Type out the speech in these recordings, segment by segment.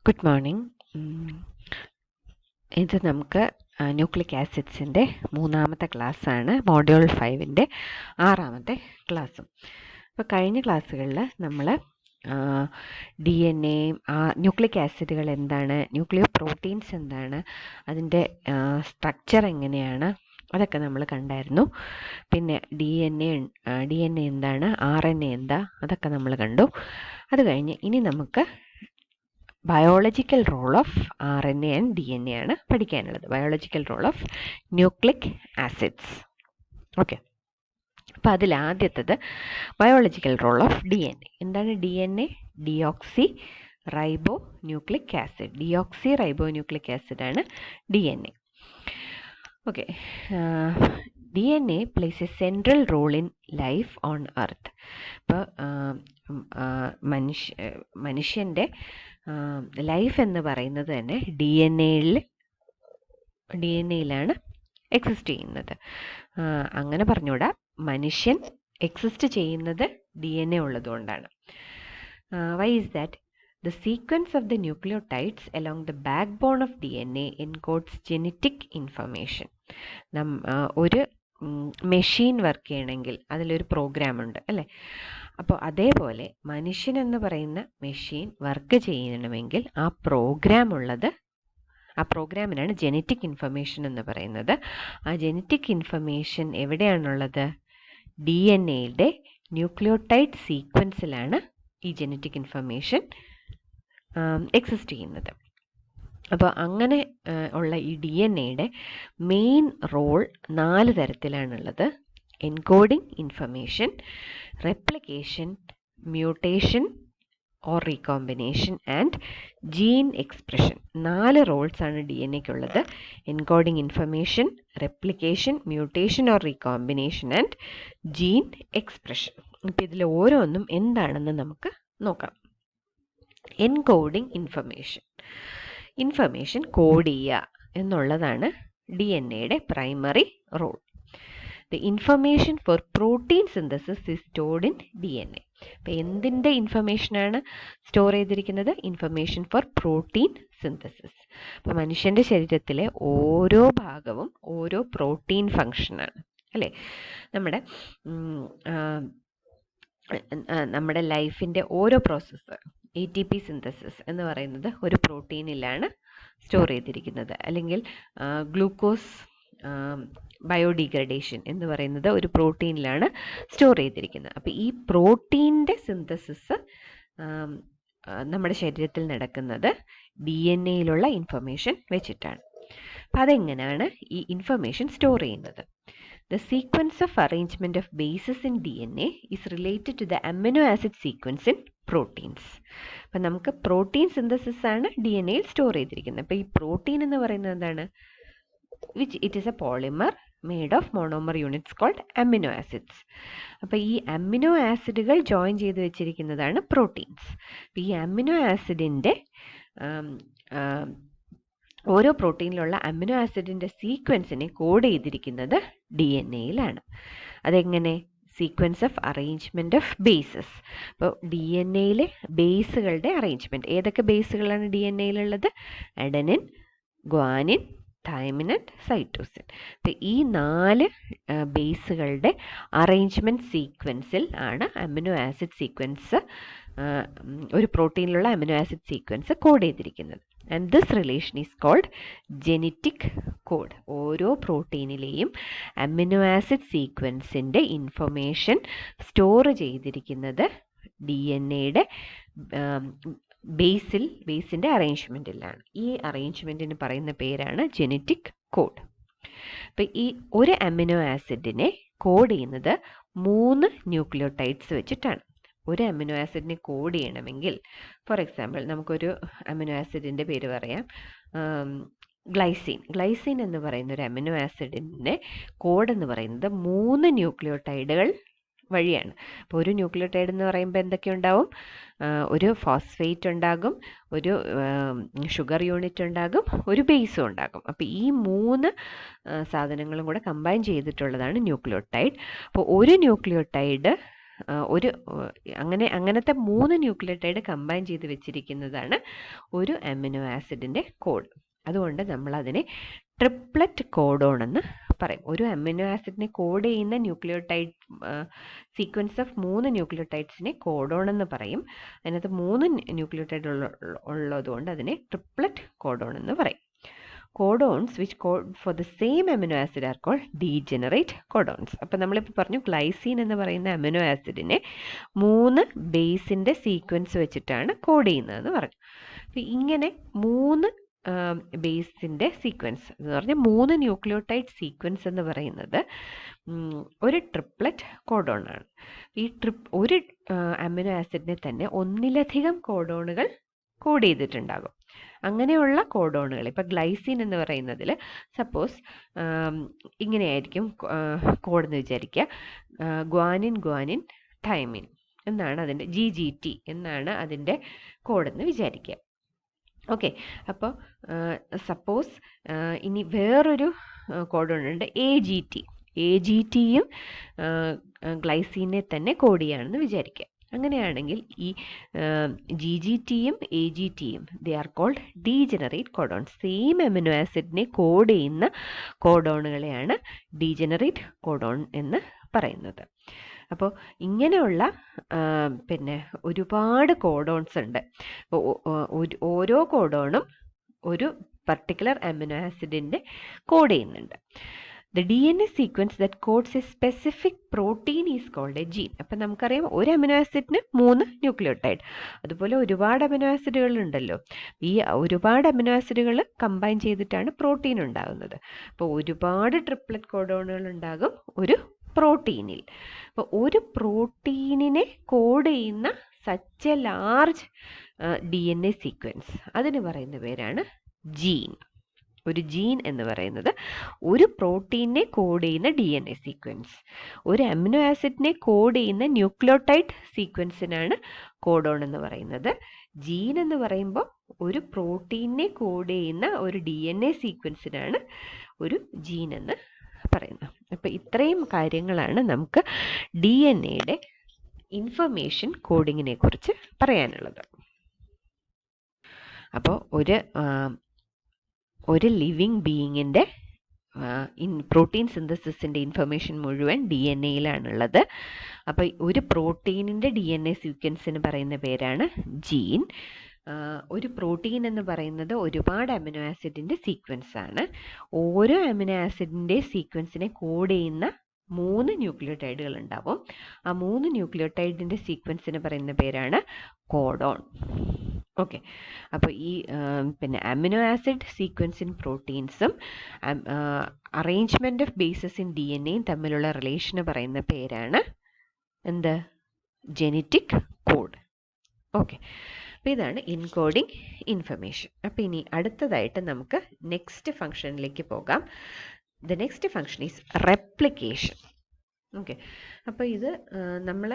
Good morning. ഇത് നമുക്ക് nucleic ആസിഡ്സിൻ്റെ മൂന്നാമത്തെ ക്ലാസ്സാണ്, മോഡ്യൂൾ 5-ൻ്റെ 6ാമത്തെ ക്ലാസ്സും. അപ്പോൾ കഴിഞ്ഞ ക്ലാസ്സുകളിൽ നമ്മൾ DNA, ന്യൂക്ലിക് ആസിഡുകൾ എന്താണ്, ന്യൂക്ലിയോ പ്രോട്ടീൻസ് എന്താണ്, അതിൻ്റെ സ്ട്രക്ചർ എങ്ങനെയാണ്, അതൊക്കെ നമ്മൾ കണ്ടായിരുന്നു. പിന്നെ DNA എന്താണ്, RNA എന്താ, അതൊക്കെ നമ്മൾ കണ്ടു. അത് കഴിഞ്ഞ് ഇനി നമുക്ക് biological role of RNA and DNA ആണ് പഠിക്കാനുള്ളത്. Biological role of nucleic acids. Okay, അപ്പോൾ അതിൽ ആദ്യത്തത് ബയോളജിക്കൽ റോൾ ഓഫ് DNA. എന്താണ് DNA? Deoxyribonucleic acid. Deoxyribonucleic ആസിഡാണ് DNA. Okay, DNA plays a central role in life on earth. ഇപ്പോൾ മനുഷ്യൻ്റെ life എന്ന് പറയുന്നത് തന്നെ DNA-യിലാണ് എക്സിസ്റ്റ് ചെയ്യുന്നത്. അങ്ങനെ പറഞ്ഞുകൂടാ, മനുഷ്യൻ എക്സിസ്റ്റ് ചെയ്യുന്നത് DNA ഉള്ളതുകൊണ്ടാണ്. Why is that? The sequence of the nucleotides along the backbone of DNA encodes genetic information. ഒരു മെഷീൻ വർക്ക് ചെയ്യണമെങ്കിൽ അതിലൊരു പ്രോഗ്രാം ഉണ്ട് അല്ലേ? അപ്പോൾ അതേപോലെ മനുഷ്യൻ എന്ന് പറയുന്ന മെഷീൻ വർക്ക് ചെയ്യണമെങ്കിൽ ആ പ്രോഗ്രാമിനാണ് ജെനറ്റിക് ഇൻഫർമേഷൻ എന്ന് പറയുന്നത്. ആ ജെനറ്റിക് ഇൻഫർമേഷൻ എവിടെയാണുള്ളത്? DNA-യുടെ ന്യൂക്ലിയോടൈഡ് സീക്വൻസിലാണ് ഈ ജെനറ്റിക് ഇൻഫർമേഷൻ എക്സിസ്റ്റ് ചെയ്യുന്നത്. അപ്പോൾ അങ്ങനെ ഉള്ള ഈ DNA-യുടെ മെയിൻ റോൾ 4 തരത്തിലാണുള്ളത്: encoding information, replication, mutation or recombination and gene expression. 4 റോൾസാണ് DNA-ക്കുള്ളത്: encoding information, replication, mutation or recombination and gene expression. ഇപ്പോൾ ഇതിൽ ഓരോന്നും എന്താണെന്ന് നമുക്ക് നോക്കാം. എൻകോഡിംഗ് ഇൻഫർമേഷൻ കോഡ് ചെയ്യുക എന്നുള്ളതാണ് DNA-യുടെ primary role. The information for protein synthesis is stored in DNA. അപ്പോൾ എന്തിൻ്റെ ഇൻഫർമേഷനാണ് സ്റ്റോർ ചെയ്തിരിക്കുന്നത്? Information for protein synthesis. അപ്പോൾ മനുഷ്യൻ്റെ ശരീരത്തിലെ ഓരോ ഭാഗവും ഓരോ പ്രോട്ടീൻ ഫങ്ഷനാണ് അല്ലേ? നമ്മുടെ ലൈഫിൻ്റെ ഓരോ പ്രോസസ്സ്, ATP സിന്തസിസ് എന്ന് പറയുന്നത് ഒരു പ്രോട്ടീനിലാണ് സ്റ്റോർ ചെയ്തിരിക്കുന്നത്. അല്ലെങ്കിൽ ഗ്ലൂക്കോസ് ബയോഡിഗ്രഡേഷൻ എന്ന് പറയുന്നത് ഒരു പ്രോട്ടീനിലാണ് സ്റ്റോർ ചെയ്തിരിക്കുന്നത്. അപ്പോൾ ഈ പ്രോട്ടീൻ്റെ സിന്തസിസ് നമ്മുടെ ശരീരത്തിൽ നടക്കുന്നത് DNA-യിലുള്ള ഇൻഫർമേഷൻ വെച്ചിട്ടാണ്. അപ്പം അതെങ്ങനെയാണ് ഈ ഇൻഫർമേഷൻ സ്റ്റോർ ചെയ്യുന്നത്? The sequence of arrangement of bases in DNA is related to the amino acid sequence in proteins. അപ്പം നമുക്ക് പ്രോട്ടീൻ സിന്തസിസ് ആണ് DNA-യിൽ സ്റ്റോർ ചെയ്തിരിക്കുന്നത്. അപ്പോൾ ഈ പ്രോട്ടീൻ എന്ന് പറയുന്നത് എന്താണ്? it is a polymer made of monomer units called amino acids. അപ്പോൾ ഈ അമിനോ ആസിഡുകൾ ജോയിൻ ചെയ്ത് വെച്ചിരിക്കുന്നതാണ് പ്രോട്ടീൻസ്. അപ്പോൾ ഈ അമിനോ ആസിഡിൻ്റെ ഓരോ പ്രോട്ടീനിലുള്ള അമിനോ ആസിഡിൻ്റെ സീക്വൻസിനെ കോഡ് ചെയ്തിരിക്കുന്നത് DNA-യിലാണ്. അതെങ്ങനെ? Sequence of arrangement of bases. അപ്പോൾ DNA-യിലെ ബേസുകളുടെ അറേഞ്ച്മെൻറ്റ്. ഏതൊക്കെ ബേസുകളാണ് DNA-യിലുള്ളത്? Adenine, guanine, thymine and cytosine. അപ്പോൾ ഈ 4 ബേസുകളുടെ അറേഞ്ച്മെൻറ്റ് സീക്വൻസിൽ ആണ് അമിനോ ആസിഡ് സീക്വൻസ്, ഒരു പ്രോട്ടീനിലുള്ള അമിനോ ആസിഡ് സീക്വൻസ് കോഡ് ചെയ്തിരിക്കുന്നത്. And this relation is called genetic code. ഓരോ പ്രോട്ടീനിലെയും അമിനോ ആസിഡ് സീക്വൻസിൻ്റെ ഇൻഫർമേഷൻ സ്റ്റോർ ചെയ്തിരിക്കുന്നത് DNA-യുടെ ബേസിൻ്റെ അറേഞ്ച്മെൻറ്റിലാണ്. ഈ അറേഞ്ച്മെൻറ്റിന് പറയുന്ന പേരാണ് ജെനറ്റിക് കോഡ്. അപ്പോൾ ഈ ഒരു അമിനോ ആസിഡിനെ കോഡ് ചെയ്യുന്നത് 3 ന്യൂക്ലിയോടൈഡ്സ് വെച്ചിട്ടാണ്. ഒരു അമിനോ ആസിഡിനെ കോഡ് ചെയ്യണമെങ്കിൽ, ഫോർ എക്സാമ്പിൾ നമുക്കൊരു അമിനോ ആസിഡിൻ്റെ പേര് പറയാം, ഗ്ലൈസിൻ എന്ന് പറയുന്ന ഒരു അമിനോ ആസിഡിൻ്റെ കോഡ് എന്ന് പറയുന്നത് 3 ന്യൂക്ലിയോടൈഡുകൾ വഴിയാണ്. അപ്പോൾ ഒരു ന്യൂക്ലിയോടൈഡ് എന്ന് പറയുമ്പോൾ എന്തൊക്കെ ഉണ്ടാവും? ഒരു ഫോസ്ഫേറ്റ് ഉണ്ടാകും, ഒരു ഷുഗർ യൂണിറ്റ് ഉണ്ടാകും, ഒരു ബേസും ഉണ്ടാകും. അപ്പോൾ ഈ 3 സാധനങ്ങളും കൂടെ കമ്പൈൻ ചെയ്തിട്ടുള്ളതാണ് ന്യൂക്ലിയോടൈഡ്. അപ്പോൾ ഒരു ന്യൂക്ലിയോടൈഡ് അങ്ങനത്തെ 3 ന്യൂക്ലിയോടൈഡ് കമ്പൈൻ ചെയ്ത് വെച്ചിരിക്കുന്നതാണ് ഒരു അമിനോ ആസിഡിൻ്റെ കോഡ്. അതുകൊണ്ട് നമ്മൾ അതിനെ ട്രിപ്ലറ്റ് കോഡോൺ എന്ന് പറയും. ഒരു അമിനോ ആസിഡിനെ കോഡ് ചെയ്യുന്ന ന്യൂക്ലിയോടൈഡ് സീക്വൻസ് ഓഫ് 3 ന്യൂക്ലിയോടൈഡ്സിനെ കോഡോൺ എന്ന് പറയും. അതിനകത്ത് 3 ന്യൂക്ലിയോടൈഡ് ഉള്ളതുകൊണ്ട് അതിനെ ട്രിപ്ലറ്റ് കോഡോൺ എന്ന് പറയും. Codons which code for the same amino acid are called degenerate codons. അപ്പം നമ്മളിപ്പോൾ പറഞ്ഞു ഗ്ലൈസീൻ എന്ന് പറയുന്ന അമിനോ ആസിഡിനെ 3 ബേസിൻ്റെ സീക്വൻസ് വെച്ചിട്ടാണ് കോഡ് ചെയ്യുന്നതെന്ന് പറഞ്ഞു. അപ്പം ഇങ്ങനെ 3 ബേസിൻ്റെ സീക്വൻസ് എന്ന് പറഞ്ഞാൽ 3 ന്യൂക്ലിയോടൈഡ് സീക്വൻസ് എന്ന് പറയുന്നത് ഒരു ട്രിപ്ലറ്റ് കോഡോൺ ആണ്. ഈ ഒരു അമിനോ ആസിഡിനെ തന്നെ ഒന്നിലധികം കോഡോണുകൾ കോഡ് ചെയ്തിട്ടുണ്ടാകും. അങ്ങനെയുള്ള കോഡോണുകൾ ഇപ്പോൾ ഗ്ലൈസിൻ എന്ന് പറയുന്നതിൽ സപ്പോസ് ഇങ്ങനെയായിരിക്കും കോഡ് എന്ന് വിചാരിക്കുക. ഗ്വാനിൻ ഗ്വാനിൻ തൈമിൻ എന്നാണ് അതിൻ്റെ GGT എന്നാണ് അതിൻ്റെ കോഡെന്ന് വിചാരിക്കുക. ഓക്കെ, അപ്പോൾ സപ്പോസ് ഇനി വേറൊരു കോഡോണുണ്ട് AGTയും ഗ്ലൈസീനെ തന്നെ കോഡ് ചെയ്യുകയാണെന്ന് വിചാരിക്കുക. അങ്ങനെയാണെങ്കിൽ ഈ GGTയും AGTയും they are called degenerate codon. Same amino ആസിഡിനെ കോഡ് ചെയ്യുന്ന കോഡോണുകളെയാണ് ഡീജനറേറ്റ് കോഡോൺ എന്ന് പറയുന്നത്. അപ്പോൾ ഇങ്ങനെയുള്ള പിന്നെ ഒരുപാട് കോഡോൺസ് ഉണ്ട്. ഓരോ കോഡോണും ഒരു പർട്ടിക്കുലർ അമിനോ ആസിഡിൻ്റെ കോഡ് ചെയ്യുന്നുണ്ട്. The DNA sequence that codes a specific protein is called a gene. അപ്പം നമുക്കറിയാം ഒരു അമിനോ ആസിഡിന് 3 ന്യൂക്ലിയോടൈഡ്. അതുപോലെ ഒരുപാട് അമിനോ ആസിഡുകൾ ഉണ്ടല്ലോ. ഈ ഒരുപാട് അമിനോ ആസിഡുകൾ കമ്പൈൻ ചെയ്തിട്ടാണ് പ്രോട്ടീൻ ഉണ്ടാകുന്നത്. അപ്പോൾ ഒരുപാട് ട്രിപ്ലറ്റ് കോഡോണുകൾ ഉണ്ടാകും ഒരു പ്രോട്ടീനിൽ. അപ്പോൾ ഒരു പ്രോട്ടീനിനെ കോഡ് ചെയ്യുന്ന such A large DNA sequence അതിന് പറയുന്ന പേരാണ് ജീൻ. ഒരു ജീൻ എന്ന് പറയുന്നത് ഒരു പ്രോട്ടീനെ കോഡ് ചെയ്യുന്ന DNA സീക്വൻസ്. ഒരു അമിനോ ആസിഡിനെ കോഡ് ചെയ്യുന്ന ന്യൂക്ലിയോടൈഡ് സീക്വൻസിനാണ് കോഡോൺ എന്ന് പറയുന്നത്. ജീൻ എന്ന് പറയുമ്പോൾ ഒരു പ്രോട്ടീനെ കോഡ് ചെയ്യുന്ന ഒരു DNA സീക്വൻസിനാണ് ഒരു ജീൻ എന്ന് പറയുന്നത്. അപ്പോൾ ഇത്രയും കാര്യങ്ങളാണ് നമുക്ക് DNAയുടെ ഇൻഫർമേഷൻ കോഡിങ്ങിനെ കുറിച്ച് പറയാനുള്ളത്. അപ്പോൾ ഒരു ലിവിങ് ബീയിങ്ങിൻ്റെ പ്രോട്ടീൻ സിന്തസിസിൻ്റെ ഇൻഫർമേഷൻ മുഴുവൻ DNAയിലാണുള്ളത്. അപ്പോൾ ഒരു പ്രോട്ടീനിൻ്റെ DNA സീക്വൻസിന് പറയുന്ന പേരാണ് ജീൻ. ഒരു പ്രോട്ടീൻ എന്ന് പറയുന്നത് ഒരുപാട് അമിനോ ആസിഡിൻ്റെ സീക്വൻസ് ആണ്. ഓരോ അമിനോ ആസിഡിൻ്റെ സീക്വൻസിനെ കോഡ് ചെയ്യുന്ന 3 ന്യൂക്ലിയോടൈഡുകൾ ഉണ്ടാവും. ആ 3 ന്യൂക്ലിയോടൈഡിൻ്റെ സീക്വൻസിന് പറയുന്ന പേരാണ് കോഡോൺ. ഓക്കെ, അപ്പോൾ ഈ പിന്നെ അമിനോ ആസിഡ് സീക്വൻസ് ഇൻ പ്രോട്ടീൻസും അറേഞ്ച്മെൻറ്റ് ഓഫ് ബേസസ് ഇൻ DNAയും തമ്മിലുള്ള റിലേഷന് പറയുന്ന പേരാണ് എന്ത്? Genetic code. ഓക്കെ, അപ്പോൾ ഇതാണ് എൻകോഡിങ് ഇൻഫർമേഷൻ. അപ്പോൾ ഇനി അടുത്തതായിട്ട് നമുക്ക് നെക്സ്റ്റ് ഫംഗ്ഷനിലേക്ക് പോകാം. The next function is replication. Okay, അപ്പോൾ ഇത് നമ്മൾ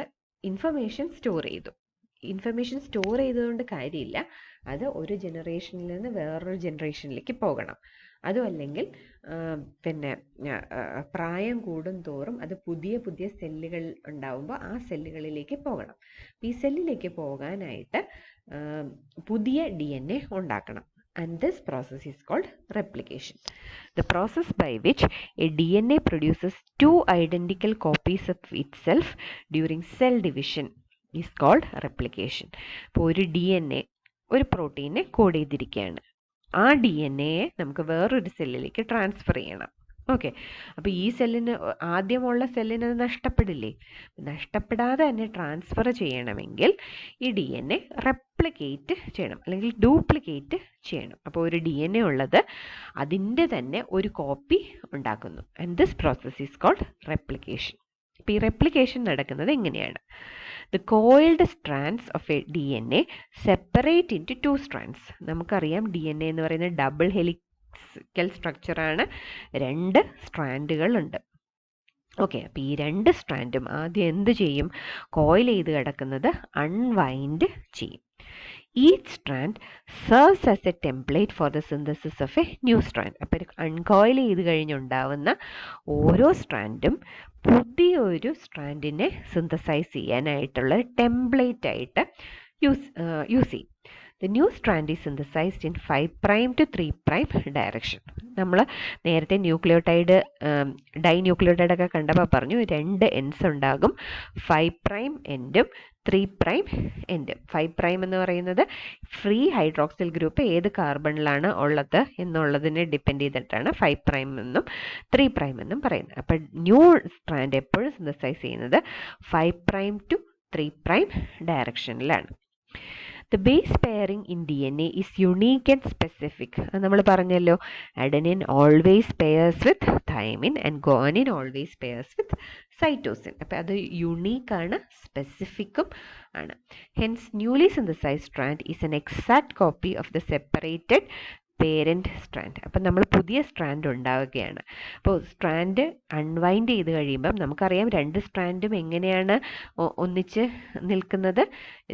ഇൻഫർമേഷൻ സ്റ്റോർ ചെയ്തു. ഇൻഫർമേഷൻ സ്റ്റോർ ചെയ്തുകൊണ്ട് കാര്യമില്ല, അത് ഒരു ജനറേഷനിൽ നിന്ന് വേറൊരു ജനറേഷനിലേക്ക് പോകണം. അതും അല്ലെങ്കിൽ പിന്നെ പ്രായം കൂടും തോറും അത് പുതിയ പുതിയ സെല്ലുകൾ ഉണ്ടാവുമ്പോൾ ആ സെല്ലുകളിലേക്ക് പോകണം. ഈ സെല്ലിലേക്ക് പോകാനായിട്ട് പുതിയ DNA ഉണ്ടാക്കണം. And this process is called replication. The process by which a DNA produces 2 identical copies of itself during cell division is called replication. അപ്പോൾ ഒരു DNA ഒരു പ്രോട്ടീനെ കോഡ് ചെയ്തിരിക്കുകയാണ്. ആ DNAയെ നമുക്ക് വേറൊരു സെല്ലിലേക്ക് ട്രാൻസ്ഫർ ചെയ്യണം. ഓക്കെ, അപ്പോൾ ഈ സെല്ലിന് ആദ്യമുള്ള സെല്ലിന് അത് നഷ്ടപ്പെടില്ലേ? നഷ്ടപ്പെടാതെ തന്നെ ട്രാൻസ്ഫർ ചെയ്യണമെങ്കിൽ ഈ DNA റെപ്ലിക്കേറ്റ് ചെയ്യണം അല്ലെങ്കിൽ ഡ്യൂപ്ലിക്കേറ്റ് ചെയ്യണം. അപ്പോൾ ഒരു DNA ഉള്ളത് അതിൻ്റെ തന്നെ ഒരു കോപ്പി ഉണ്ടാക്കുന്നു. And this process is called replication. അപ്പോൾ ഈ റെപ്ലിക്കേഷൻ നടക്കുന്നത് എങ്ങനെയാണ്? The coiled strands of a DNA separate into 2 strands. നമുക്കറിയാം DNA എന്ന് പറയുന്നത് ഡബിൾ ഹെലിക്കൽ സ്ട്രക്ചറാണ്. 2 സ്ട്രാൻഡുകളുണ്ട്. ഓക്കെ, അപ്പോൾ ഈ 2 സ്ട്രാൻഡും ആദ്യം എന്ത് ചെയ്യും? കോയിൽ ചെയ്ത് കിടക്കുന്നത് അൺവൈൻഡ് ചെയ്യും. Each strand serves as A template for the synthesis of A new strand. അപ്പോൾ അൺകോയിൽ ചെയ്ത് കഴിഞ്ഞുണ്ടാവുന്ന ഓരോ സ്ട്രാൻഡും പുതിയൊരു സ്ട്രാൻഡിനെ സിന്തസൈസ് ചെയ്യാനായിട്ടുള്ള ടെംപ്ലേറ്റ് ആയിട്ട് യൂസ് ചെയ്യും. The new strand is synthesized in 5' to 3' direction. നമ്മൾ നേരത്തെ ന്യൂക്ലിയോട്ടൈഡ് ഡൈന്യൂക്ലിയോട്ടൈഡ് ഒക്കെ കണ്ടപ്പോൾ പറഞ്ഞു 2 എൻഡ്സ് ഉണ്ടാകും, 5' എൻഡും 3' എൻഡും. 5' എന്ന് പറയുന്നത് ഫ്രീ ഹൈഡ്രോക്സിൽ ഗ്രൂപ്പ് ഏത് കാർബണിലാണ് ഉള്ളത് എന്നുള്ളതിനെ ഡിപ്പെൻഡ് ചെയ്തിട്ടാണ് 5' എന്നും 3' എന്നും പറയുന്നത്. അപ്പം ന്യൂ സ്ട്രാൻഡ് എപ്പോഴും സിന്തസൈസ് ചെയ്യുന്നത് 5' to 3' ഡയറക്ഷനിലാണ്. The base pairing in DNA is unique and specific. നമ്മൾ പറഞ്ഞല്ലോ, adenine always pairs with thymine and guanine always pairs with cytosine. അപ്പോൾ അത് യുണീക്ക് ആണ്, സ്പെസിഫിക്കും ആണ്. Hence, newly synthesized strand is an exact copy of the separated parent strand. അപ്പം നമ്മൾ പുതിയ strand ഉണ്ടാവുകയാണ്. അപ്പോൾ സ്ട്രാൻഡ് അൺവൈൻഡ് ചെയ്ത് കഴിയുമ്പം നമുക്കറിയാം 2 സ്ട്രാൻഡും എങ്ങനെയാണ് ഒന്നിച്ച് നിൽക്കുന്നത്.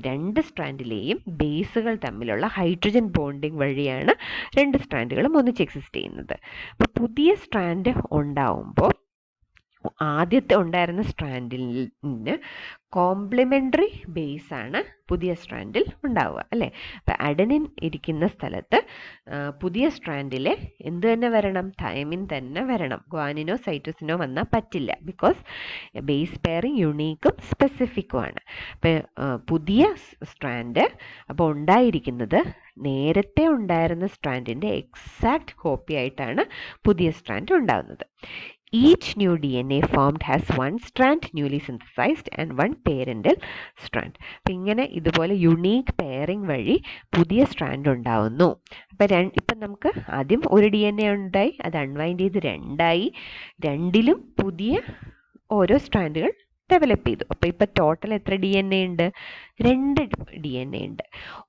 2 സ്ട്രാൻഡിലെയും ബേസുകൾ തമ്മിലുള്ള ഹൈഡ്രജൻ ബോണ്ടിങ് വഴിയാണ് 2 സ്ട്രാൻഡുകളും ഒന്നിച്ച് എക്സിസ്റ്റ് ചെയ്യുന്നത്. അപ്പോൾ പുതിയ സ്ട്രാൻഡ് ഉണ്ടാവുമ്പോൾ ആദ്യത്തെ ഉണ്ടായിരുന്ന സ്ട്രാൻഡിന് കോംപ്ലിമെൻ്ററി ബേസ് ആണ് പുതിയ സ്ട്രാൻഡിൽ ഉണ്ടാവുക, അല്ലേ? അപ്പം അഡനിൻ ഇരിക്കുന്ന സ്ഥലത്ത് പുതിയ സ്ട്രാൻഡിൽ എന്ത് തന്നെ വരണം? തൈമിൻ തന്നെ വരണം. ഗ്വാനിനോ സൈറ്റോസിനോ വന്നാൽ പറ്റില്ല. ബിക്കോസ് ബേസ് പെയറിങ് യുണീക്കും സ്പെസിഫിക്കുമാണ്. അപ്പം പുതിയ സ്ട്രാൻഡ് അപ്പോൾ ഉണ്ടായിരിക്കുന്നത് നേരത്തെ ഉണ്ടായിരുന്ന സ്ട്രാൻഡിൻ്റെ എക്സാക്റ്റ് കോപ്പി ആയിട്ടാണ് പുതിയ സ്ട്രാൻഡ് ഉണ്ടാകുന്നത്. Each new DNA formed has one strand newly synthesized and one parental strand. അപ്പം ഇങ്ങനെ ഇതുപോലെ യുണീക്ക് പെയറിംഗ് വഴി പുതിയ സ്ട്രാൻഡ് ഉണ്ടാവുന്നു. അപ്പം ഇപ്പം നമുക്ക് ആദ്യം ഒരു DNA ഉണ്ടായി, അത് അൺവൈൻഡ് ചെയ്ത് 2ആയി, 2ലും പുതിയ ഓരോ സ്ട്രാൻഡുകൾ ഡെവലപ്പ് ചെയ്തു. അപ്പോൾ ഇപ്പം ടോട്ടൽ എത്ര DNA ഉണ്ട്? 2 DNA ഉണ്ട്.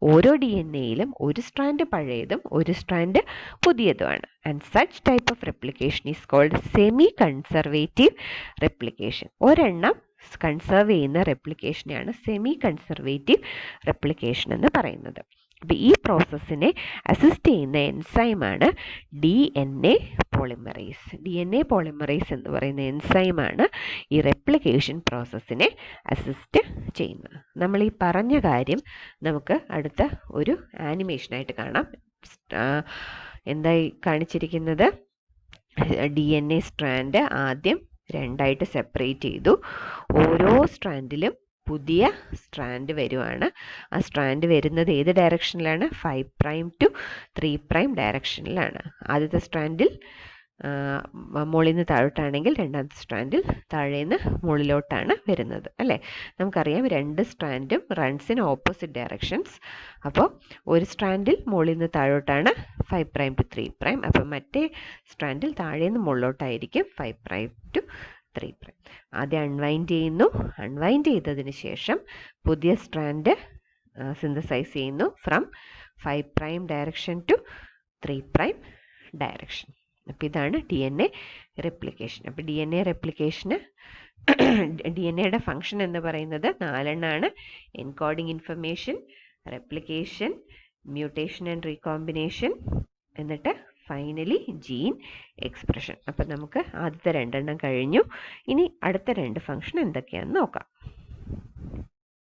ഓരോ DNAയിലും ഒരു സ്ട്രാൻഡ് പഴയതും ഒരു സ്ട്രാൻഡ് പുതിയതുമാണ്. And such type of replication is called semi conservative replication. ഒരെണ്ണം കൺസർവ് ചെയ്യുന്ന റെപ്ലിക്കേഷനെയാണ് സെമി കൺസർവേറ്റീവ് റെപ്ലിക്കേഷൻ എന്ന് പറയുന്നത്. അപ്പോൾ ഈ പ്രോസസ്സിനെ അസിസ്റ്റ് ചെയ്യുന്ന എൻസൈമാണ് DNA പോളിമറേസ്. DNA പോളിമറേസ് എന്ന് പറയുന്ന എൻസൈമാണ് ഈ റെപ്ലിക്കേഷൻ പ്രോസസ്സിനെ അസിസ്റ്റ് ചെയ്യുന്നത്. നമ്മൾ ഈ പറഞ്ഞ കാര്യം നമുക്ക് അടുത്ത ഒരു ആനിമേഷനായിട്ട് കാണാം. എന്തായി കാണിച്ചിരിക്കുന്നത്? DNA സ്ട്രാൻഡ് ആദ്യം 2ആയിട്ട് സെപ്പറേറ്റ് ചെയ്തു. ഓരോ സ്ട്രാൻഡിലും പുതിയ സ്ട്രാൻഡ് വരുവാണ്. ആ സ്ട്രാൻഡ് വരുന്നത് ഏത് ഡയറക്ഷനിലാണ്? 5' to 3' ഡയറക്ഷനിലാണ്. ആദ്യത്തെ സ്ട്രാൻഡിൽ മുകളിൽ നിന്ന് താഴോട്ടാണെങ്കിൽ രണ്ടാമത്തെ സ്ട്രാൻഡിൽ താഴേന്ന് മുകളിലോട്ടാണ് വരുന്നത്, അല്ലേ? നമുക്കറിയാം 2 സ്ട്രാൻഡും റൺസ് ഇൻ ഓപ്പോസിറ്റ് ഡയറക്ഷൻസ്. അപ്പോൾ ഒരു സ്ട്രാൻഡിൽ മുകളിൽ നിന്ന് താഴോട്ടാണ് 5' to 3'. അപ്പോൾ മറ്റേ സ്ട്രാൻഡിൽ താഴേന്ന് മുകളിലോട്ടായിരിക്കും 5' to 3'. ആദ്യം അൺവൈൻഡ് ചെയ്യുന്നു. അൺവൈൻഡ് ചെയ്തതിന് ശേഷം പുതിയ സ്ട്രാൻഡ് സിന്തസൈസ് ചെയ്യുന്നു ഫ്രം 5' ഡയറക്ഷൻ ടു 3' ഡയറക്ഷൻ. അപ്പോൾ ഇതാണ് DNA റെപ്ലിക്കേഷൻ. അപ്പോൾ DNA റെപ്ലിക്കേഷന് DNAയുടെ ഫങ്ഷൻ എന്ന് പറയുന്നത് 4 എണ്ണമാണ്. Encoding information, replication, mutation and recombination, എന്നിട്ട് ഫൈനലി ജീൻ എക്സ്പ്രഷൻ. അപ്പം നമുക്ക് ആദ്യത്തെ 2 എണ്ണം കഴിഞ്ഞു. ഇനി അടുത്ത 2 ഫങ്ഷൻ എന്തൊക്കെയാണെന്ന് നോക്കാം.